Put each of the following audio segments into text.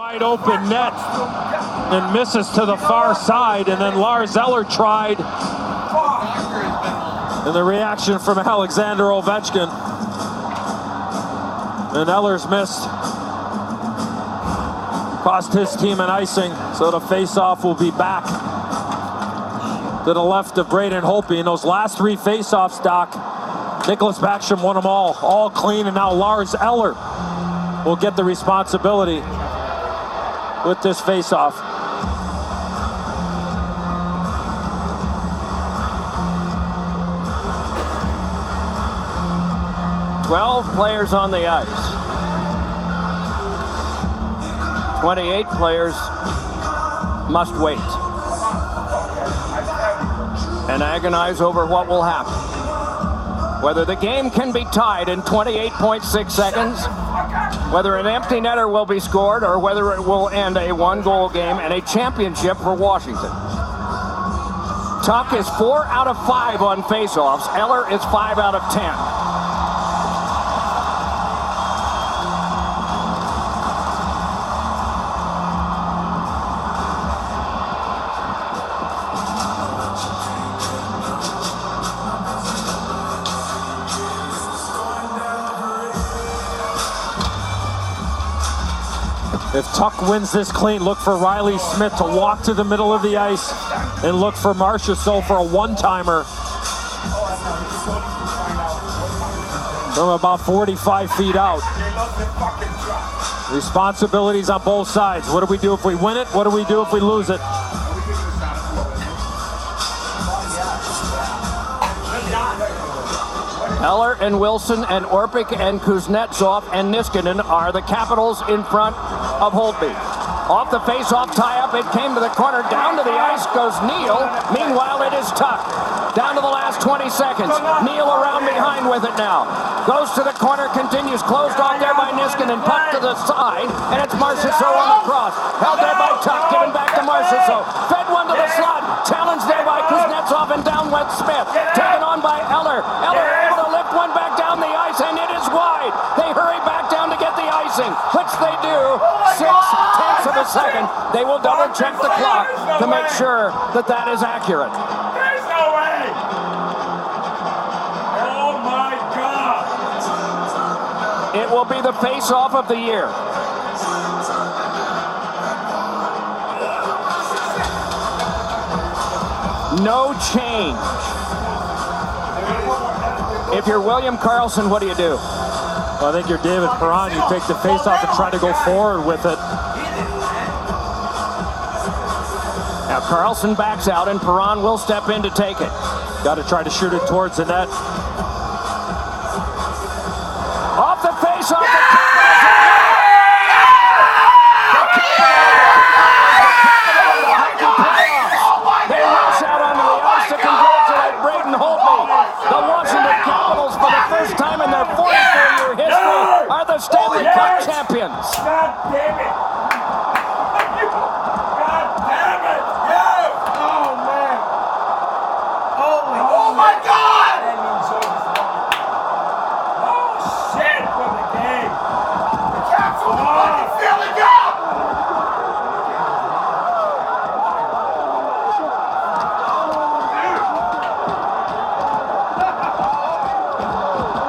Wide open net and misses to the far side, and then Lars Eller tried. And the reaction from Alexander Ovechkin. And Eller's missed. Cost his team an icing, so the face-off will be back to the left of Braden Holtby. In those last three face-offs, Doc, Nicholas Backstrom won them all clean, and now Lars Eller will get the responsibility with this face-off. "12 players on the ice. 28 players must wait and agonize over what will happen. Whether the game can be tied in 28.6 seconds, whether an empty netter will be scored, or whether it will end a one-goal game and a championship for Washington. Tuch is 4 out of 5 on face-offs. Eller is 5 out of 10. If Tuch wins this clean, look for Riley Smith to walk to the middle of the ice and look for Marchessault for a one-timer from about 45 feet out. Responsibilities on both sides. What do we do if we win it? What do we do if we lose it? Eller and Wilson and Orpik and Kuznetsov and Niskanen are the Capitals in front of Holtby. Off the face-off tie-up, it came to the corner. Down to the ice goes Neal. Meanwhile, it is Tuch. Down to the last 20 seconds. Neal around behind with it now. Goes to the corner, continues. Closed off there by Niskanen. Puck to the side, and it's Marchessault on the cross. Held there by Tuch, given back to Marchessault. Fed one to the slot. Challenged there by Kuznetsov, and down went Smith. Taken on by Eller. Eller able to lift one back down the ice, and it is wide. They hurry back down to get the icing, which they do. 6/10 of a second. They will double check the clock to make sure that that is accurate. There's no way! Oh my God! It will be the face-off of the year. No change. If you're William Karlsson, what do you do? Well, I think you're David Perron. You take the face-off and try to go forward with it. Now Karlsson backs out, and Perron will step in to take it. Got to try to shoot it towards the net. Off the face-off, they rush out onto the ice to congratulate Braden Holtby. The Washington Capitals, for the first time in their 44-year history, are the Stanley Cup champions. God damn it! God damn it! Yeah! Oh man! Holy! Oh my God! That means oh shit for the game. The Caps will fucking Stanley Cup!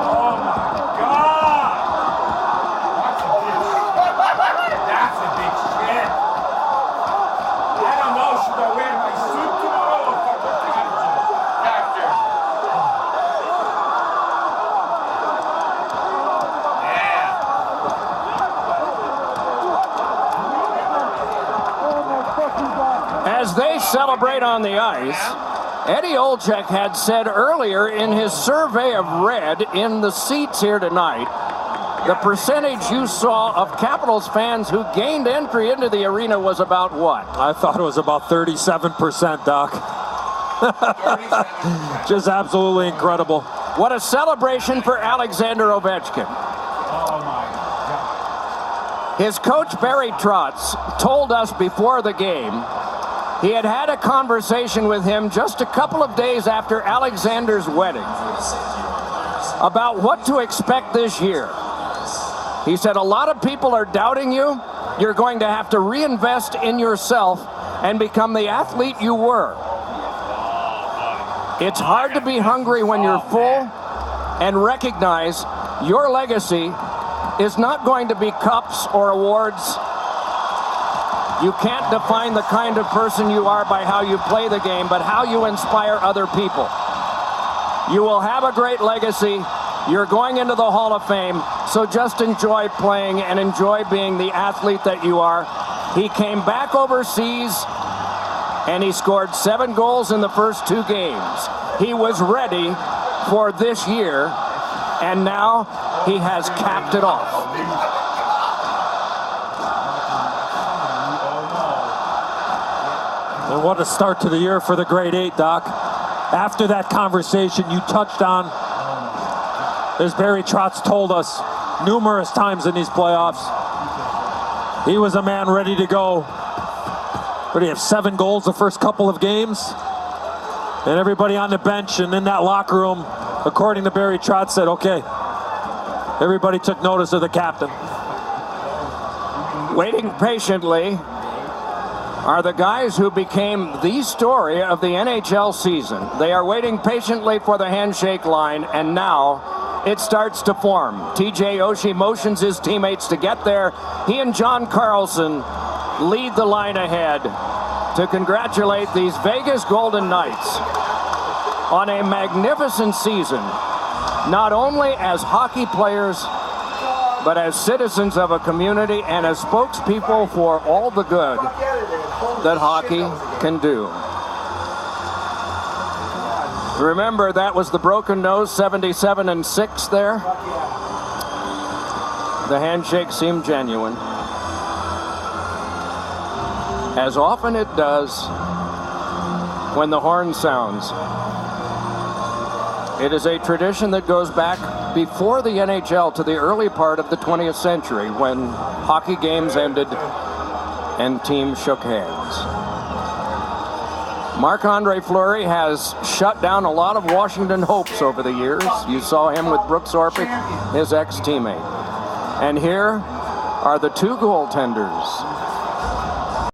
Oh my God! That's a big shit. I don't know, should I wear my suit tomorrow or fucking after? Yeah. As they celebrate on the ice, Eddie Olczyk had said earlier in his survey of red in the seats here tonight, the percentage you saw of Capitals fans who gained entry into the arena was about what? I thought it was about 37%, Doc. Just absolutely incredible. What a celebration for Alexander Ovechkin. Oh my God. His coach, Barry Trotz, told us before the game he had had a conversation with him just a couple of days after Alexander's wedding about what to expect this year. He said, a lot of people are doubting you. you're going to have to reinvest in yourself and become the athlete you were. It's hard to be hungry when you're full and recognize your legacy is not going to be cups or awards. You can't define the kind of person you are by how you play the game, but how you inspire other people. You will have a great legacy. You're going into the Hall of Fame, so just enjoy playing and enjoy being the athlete that you are. He came back overseas, and he scored 7 goals in the first 2 games. He was ready for this year, and now he has capped it off. And what a start to the year for the Grade 8, Doc. After that conversation you touched on, as Barry Trotz told us numerous times in these playoffs, he was a man ready to go. But he have 7 goals the first couple of games. And everybody on the bench and in that locker room, according to Barry Trotz, said, okay, everybody took notice of the captain. Waiting patiently are the guys who became the story of the NHL season. They are waiting patiently for the handshake line, and now it starts to form. TJ Oshie motions his teammates to get there. He and John Carlson lead the line ahead to congratulate these Vegas Golden Knights on a magnificent season, not only as hockey players, but as citizens of a community and as spokespeople for all the good that hockey can do. Remember, that was the broken nose, 77-6 there. The handshake seemed genuine, as often it does when the horn sounds. It is a tradition that goes back before the NHL to the early part of the 20th century, when hockey games ended and teams shook hands. Marc-Andre Fleury has shut down a lot of Washington hopes over the years. You saw him with Brooks Orpik, his ex-teammate. And here are the 2 goaltenders